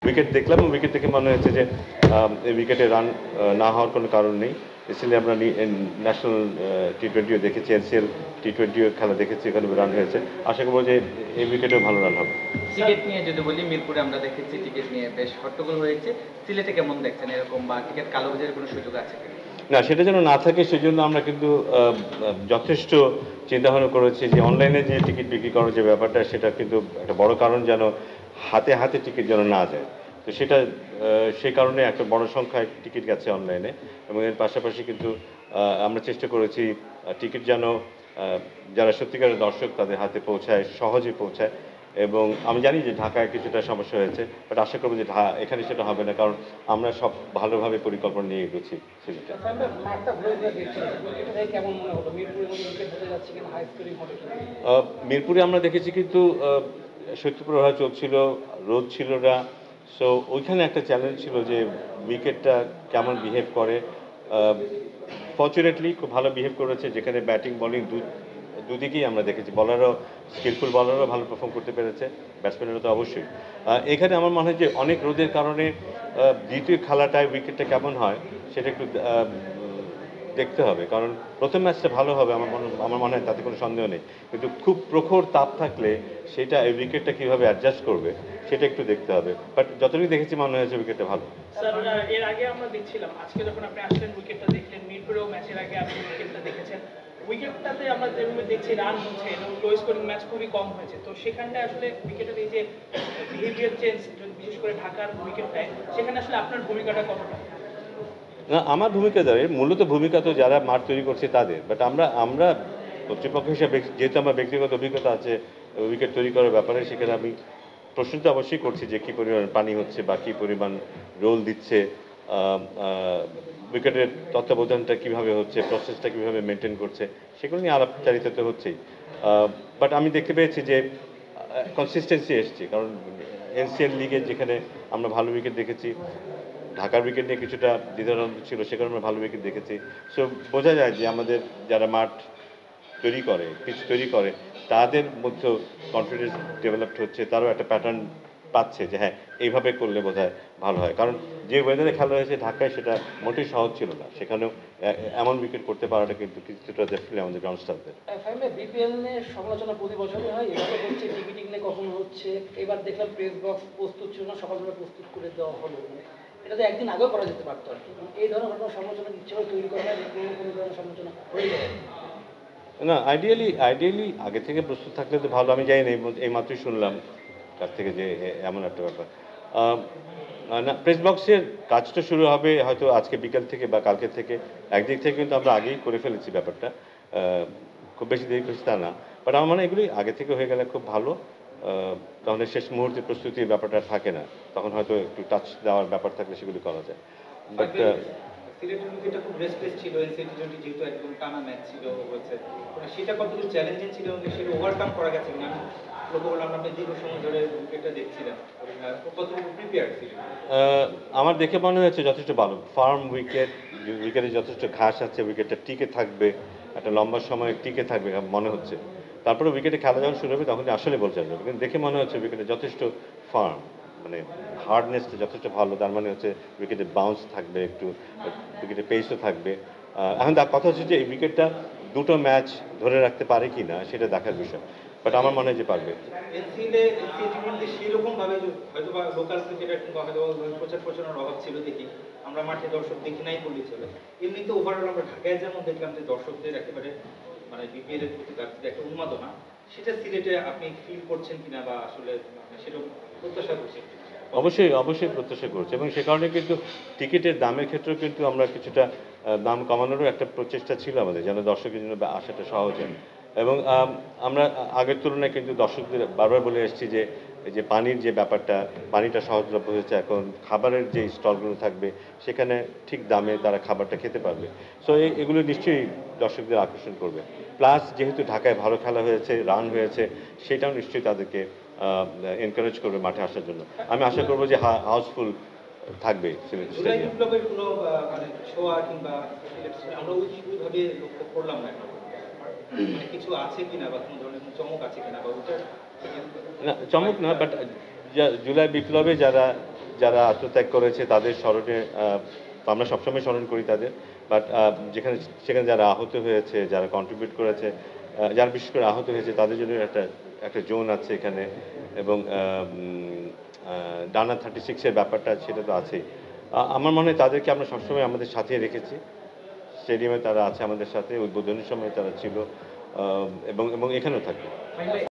Wicket দেখলাম, wicket দেখে মনে হয়েছে যে এই উইকেটে রান না হওয়ার কোনো কারণ নেই। স্টিল আমরা ন্যাশনাল টি-20ও দেখেছি, এনসিএল টি-20ও খেলা দেখেছি, এখানে রান হয়েছে। আশা করব যে এই উইকেটেও ভালো রান হবে। টিকিট নিয়ে যদি বলি, মিরপুরে আমরা দেখেছি টিকিট নিয়ে বেশ হট্টগোল হয়েছে। সিলেটে কেমন দেখছেন এরকম, বা টিকিট কালোবাজারের কোনো সুযোগ আছে কিনা? না, সেটা যেন না থাকে সেজন্য আমরা কিন্তু যথেষ্ট চিন্তাভাবনা করেছি যে অনলাইনে যে টিকিট বিক্রি করার যে ব্যাপারটা, সেটা কিন্তু একটা বড় কারণ যেন হাতে হাতে টিকিট যেন না যায়। তো সেটা সেই কারণে একটা বড় সংখ্যায় টিকিট গেছে অনলাইনে, এবং এর পাশাপাশি কিন্তু আমরা চেষ্টা করেছি টিকিট যেন যারা সত্যিকারের দর্শক তাদের হাতে পৌঁছায়, সহজে পৌঁছায়। এবং আমি জানি যে ঢাকায় কিছুটা সমস্যা হয়েছে, বাট আশা করব যে এখানে সেটা হবে না, কারণ আমরা সব ভালোভাবে পরিকল্পনা নিয়ে এগোচ্ছি সিলেটে। মিরপুরে আমরা দেখেছি কিন্তু শৈত্যপ্রবাহ চলছিল, রোদ ছিল না। সো ওইখানে একটা চ্যালেঞ্জ ছিল যে উইকেটটা কেমন বিহেভ করে। ফর্চুনেটলি খুব ভালো বিহেভ করেছে, যেখানে ব্যাটিং বোলিং দুদিকেই আমরা দেখেছি। বলারও স্কিলফুল বলারও ভালো পারফর্ম করতে পেরেছে, ব্যাটসম্যানেরও তো অবশ্যই। এখানে আমার মনে হয় যে অনেক রোদের কারণে দ্বিতীয় খেলাটায় উইকেটটা কেমন হয় সেটা একটু দেখতে হবে, কারণ প্রথম ম্যাচটা ভালো হবে আমার মনে হয়, তাতে কোনো সন্দেহ নেই। কিন্তু খুব প্রখর তাপ থাকলে সেটা এই উইকেটটা কীভাবে অ্যাডজাস্ট করবে সেটা একটু দেখতে হবে। বাট যতটুকু দেখেছি মনে হয়েছে উইকেটটা ভালো। স্যার, এর আগে আমরা দেখছিলাম, আজকে যখন আপনি আসলেন উইকেটটা দেখলেন, মিরপুরেও ম্যাচের আগে আপনি উইকেটটা দেখেছেন। উইকেটটাতে আমরা যেভাবে দেখছি রান হচ্ছে এবং লো স্কোরিং ম্যাচ খুবই কম হয়েছে, তো সেখানটায় আসলে উইকেটের এই যে বিহেভিয়ার চেঞ্জ, বিশেষ করে ঢাকার উইকেটটায়, সেখানে আসলে আপনার ভূমিকাটা কতটা? না, আমার ভূমিকা দাঁড়িয়ে মূলত ভূমিকা তো যারা মাঠ তৈরি করছে তাদের, বাট আমরা কর্তৃপক্ষ হিসাবে যেহেতু আমার ব্যক্তিগত অভিজ্ঞতা আছে উইকেট তৈরি করার ব্যাপারে, সেখানে আমি প্রশ্ন তো অবশ্যই করছি যে কী পরিমাণ পানি হচ্ছে বা কী পরিমাণ রোল দিচ্ছে, উইকেটের তত্ত্বাবধানটা কীভাবে হচ্ছে, প্রসেসটা কীভাবে মেনটেন করছে, সেগুলো নিয়ে আলাপচারিতা তো হচ্ছেই। বাট আমি দেখতে পেয়েছি যে কনসিস্টেন্সি এসছে, কারণ এনসিএল লিগে যেখানে আমরা ভালো উইকেট দেখেছি, ঢাকার উইকেট নিয়ে কিছুটা দ্বিধাদ্বন্দ্ব ছিল, সেখানে আমরা ভালো উইকেট দেখেছি। সো বোঝা যায় যে আমাদের যারা মাঠ তৈরি করে, পিচ তৈরি করে, তাদের মধ্যেও কনফিডেন্স ডেভেলপড হচ্ছে, তারাও একটা প্যাটার্ন পাচ্ছে যে হ্যাঁ এইভাবে করলে বোধহয় ভালো হয়। কারণ যে ওয়েদারে খেলা হয়েছে ঢাকায়, সেটা মোটেই সহজ ছিল না, সেখানেও এমন উইকেট করতে পারাটা কিন্তু কিছুটা ডেফিনেটলি আমাদের গ্রাউন্ড স্টাফদের। বিপিএল নিয়ে সমালোচনা প্রতি বছরই হয়, এভাবে হচ্ছে টিকিটিং নিয়ে কখনো হচ্ছে, এবার দেখলাম প্রেস বক্স প্রস্তুত ছিল না, সকালবেলা প্রস্তুত করে দেওয়া হলো। এটা তো একদিন আগেও করা যেতে পারতো আর কি। এই ধরনের ঘটনা সমালোচনা ইচ্ছাভাবে তৈরি করা হয়, কোনো ধরনের সমালোচনা হয়ে যায় না, আইডিয়ালি আগে থেকে প্রস্তুত থাকলে তো ভালো। আমি জানি না, এই মাত্রই শুনলাম কাছ থেকে যে এমন একটা ব্যাপার। না, প্রেস বক্সের কাজটা শুরু হবে হয়তো আজকে বিকাল থেকে বা কালকে থেকে। একদিক থেকে কিন্তু আমরা আগেই করে ফেলেছি ব্যাপারটা, খুব বেশি দেরি করছি তা না। বাট আমার মনে হয় এগুলি আগে থেকে হয়ে গেলে খুব ভালো, তাহলে শেষ মুহূর্তে প্রস্তুতির ব্যাপারটা থাকে না, তখন হয়তো একটু টাচ দেওয়ার ব্যাপার থাকলে সেগুলি করা যায়। বাট সিলেটের উইকেটটা খুব রেস্টলেস ছিল, এনসিএল টি-20 যেহেতু একদম টানা ম্যাচ ছিল হচ্ছে, সেটা কতটুকু চ্যালেঞ্জিং ছিল এবং সেটা ওভারকাম করা গেছে কিনা? আমি লক্ষ্য করলাম আপনি দীর্ঘ সময় ধরে উইকেটটা দেখছিলেন, কতটুকু প্রিপেয়ার ছিল? আমার দেখে মনে হয়েছে যথেষ্ট ভালো, ফার্ম উইকেট, উইকেটে যথেষ্ট ঘাস আছে, উইকেটটা টিকে থাকবে, একটা লম্বা সময় টিকে থাকবে মনে হচ্ছে। তারপরে উইকেটে খেলা যখন শুরু হবে তখন আসলে বোঝা যাবে, কিন্তু দেখে মনে হচ্ছে উইকেটে যথেষ্ট ফার্ম, মানে হার্ডনেসটা যথেষ্ট ভালো। তার মানে হচ্ছে উইকেটে বাউন্স থাকবে, একটু উইকেটে পেসও থাকবে। এখন কথা হচ্ছে যে এই উইকেটটা দুটো ম্যাচ ধরে রাখতে পারে কি না সেটা দেখার বিষয়, বাট আমার মনে হয় যে পারবে। সেরকম ভাবে হয়তো বা লোকাল ক্রিকেটার কিংবা হয়তো প্রচার প্রচারণার অভাব ছিল দেখি আমরা মাঠে দর্শক দেখি নাই বললেই চলে। এমনিতে ওভারঅল আমরা ঢাকায় যেমন দেখলাম যে দর্শকদের একেবারে মানে বিপিএল এর প্রতি তার একটা উন্মাদনা, সেটা সিলেটে আপনি ফিল করছেন কিনা, বা আসলে সেরকম প্রত্যাশা করছেন? অবশ্যই প্রত্যাশা করছে, এবং সে কারণে কিন্তু টিকিটের দামের ক্ষেত্রেও কিন্তু আমরা কিছুটা দাম কমানোরও একটা প্রচেষ্টা ছিল আমাদের, যেন দর্শকের জন্য আসাটা সহজ হয়। এবং আমরা আগের তুলনায় কিন্তু দর্শকদের বারবার বলে এসেছি যে এই যে পানির যে ব্যাপারটা, পানিটা সহজলভ্য হয়েছে, এখন খাবারের যে স্টলগুলো থাকবে সেখানে ঠিক দামে তারা খাবারটা খেতে পারবে। সো এগুলো নিশ্চয়ই দর্শকদের আকর্ষণ করবে। প্লাস যেহেতু ঢাকায় ভালো খেলা হয়েছে, রান হয়েছে, সেটাও নিশ্চয়ই তাদেরকে এনকারেজ করবে মাঠে আসার জন্য। আমি আশা করবো যে হাউসফুল থাকবে সিলেট স্টেডিয়াম। বিপ্লবের কোনো মানে ছোঁয়া কিংবা আমরা ওইভাবে লক্ষ্য করলাম না, মানে কিছু আছে কিনা বা কোনো ধরনের চমক আছে কিনা বা ওটা? না, চমক না, বাট জুলাই বিপ্লবে যারা যারা আত্মত্যাগ করেছে তাদের স্মরণে আমরা সবসময় স্মরণ করি তাদের, বাট সেখানে যারা আহত হয়েছে, যারা কন্ট্রিবিউট করেছে, যারা বিশেষ করে আহত হয়েছে তাদের জন্য একটা জোন আছে এখানে, এবং ডানা 36-এর ব্যাপারটা সেটা তো আছেই। আমার মনে হয় তাদেরকে আমরা সবসময় আমাদের সাথে রেখেছি। স্টেডিয়ামে তারা আছে আমাদের সাথে, উদ্বোধনের সময় তারা ছিল, এবং এখানেও থাকবে। ভাই